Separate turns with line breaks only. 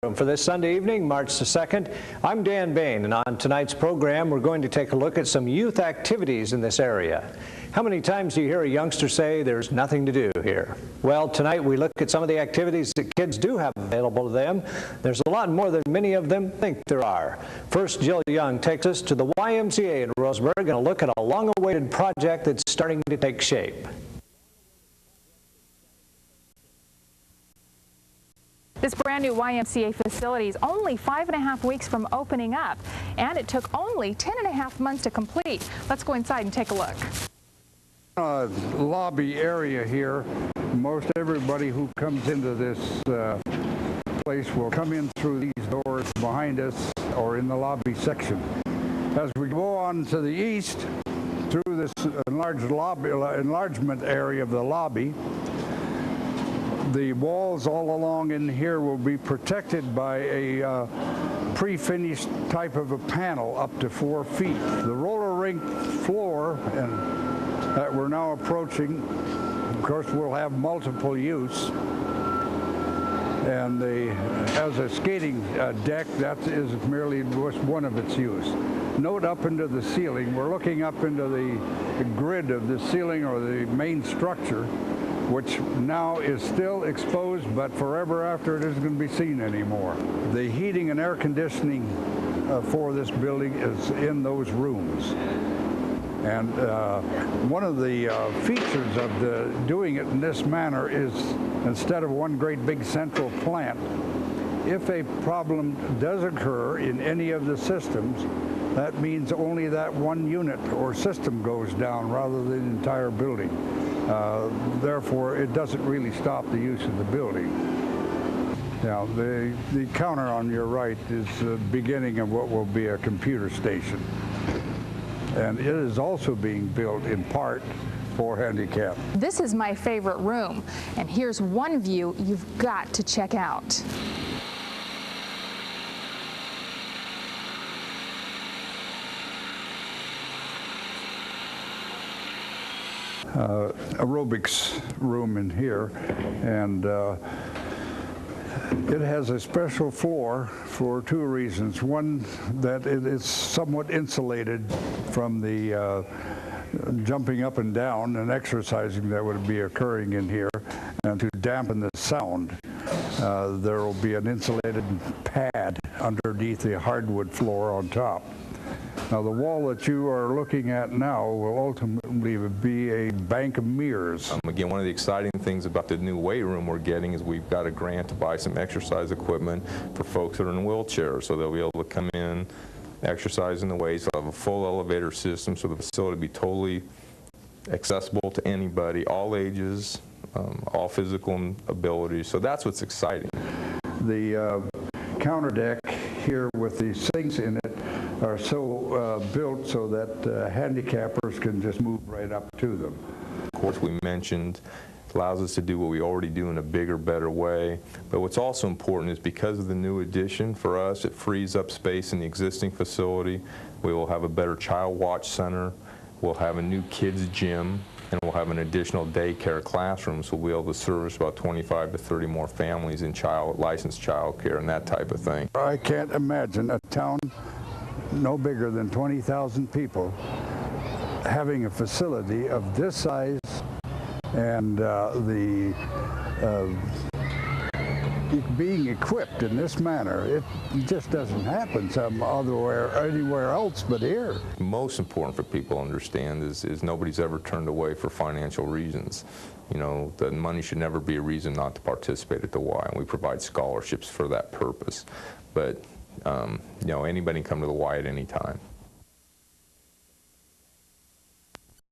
For this Sunday evening, March the 2nd, I'm Dan Bain, and on tonight's program, we're going to take a look at some youth activities in this area. How many times do you hear a youngster say there's nothing to do here? Well, tonight we look at some of the activities that kids do have available to them. There's a lot more than many of them think there are. First, Jill Young takes us to the YMCA in Roseburg and a look at a long-awaited project that's starting to take shape.
This brand new YMCA facility is only 5.5 weeks from opening up, and it took only 10.5 months to complete. Let's go inside and take a look.
Lobby area here. Most everybody who comes into this place will come in through these doors behind us or in the lobby section. As we go on to the east through this enlargement area of the lobby, the walls all along in here will be protected by a pre-finished type of a panel up to 4 feet. The roller rink floor that we're now approaching, of course, will have multiple use. And as a skating deck, that is merely one of its use. Note up into the ceiling, we're looking up into the grid of the ceiling or the main structure, which now is still exposed, but forever after it isn't going to be seen anymore. The heating and air conditioning for this building is in those rooms. And one of the features of doing it in this manner is, instead of one great big central plant, if a problem does occur in any of the systems, that means only that one unit or system goes down rather than the entire building. Therefore, it doesn't really stop the use of the building. Now, the counter on your right is the beginning of what will be a computer station. And it is also being built in part for handicap.
This is my favorite room, and here's one view you've got to check out.
Aerobics room in here, and it has a special floor for two reasons. One, that it is somewhat insulated from the jumping up and down and exercising that would be occurring in here, and to dampen the sound. There will be an insulated pad underneath the hardwood floor on top. Now, the wall that you are looking at now will ultimately be a bank of mirrors.
Again, one of the exciting things about the new weight room we're getting is we've got a grant to buy some exercise equipment for folks that are in wheelchairs, so they'll be able to come in, exercise in the weights. They'll have a full elevator system, so the facility will be totally accessible to anybody, all ages, all physical abilities. So that's what's exciting.
The counter deck here with the sinks in it are so built so that handicappers can just move right up to them.
Of course, we mentioned it allows us to do what we already do in a bigger, better way. But what's also important is because of the new addition, for us, it frees up space in the existing facility. We will have a better child watch center. We'll have a new kids gym, and we'll have an additional daycare classroom, so we'll be able to service about 25 to 30 more families in licensed child care and that type of thing.
I can't imagine a town no bigger than 20,000 people having a facility of this size and being equipped in this manner. It just doesn't happen anywhere else but here.
Most important for people to understand is nobody's ever turned away for financial reasons. You know, the money should never be a reason not to participate at the Y, and we provide scholarships for that purpose. But you know, anybody can come to the Y at any time.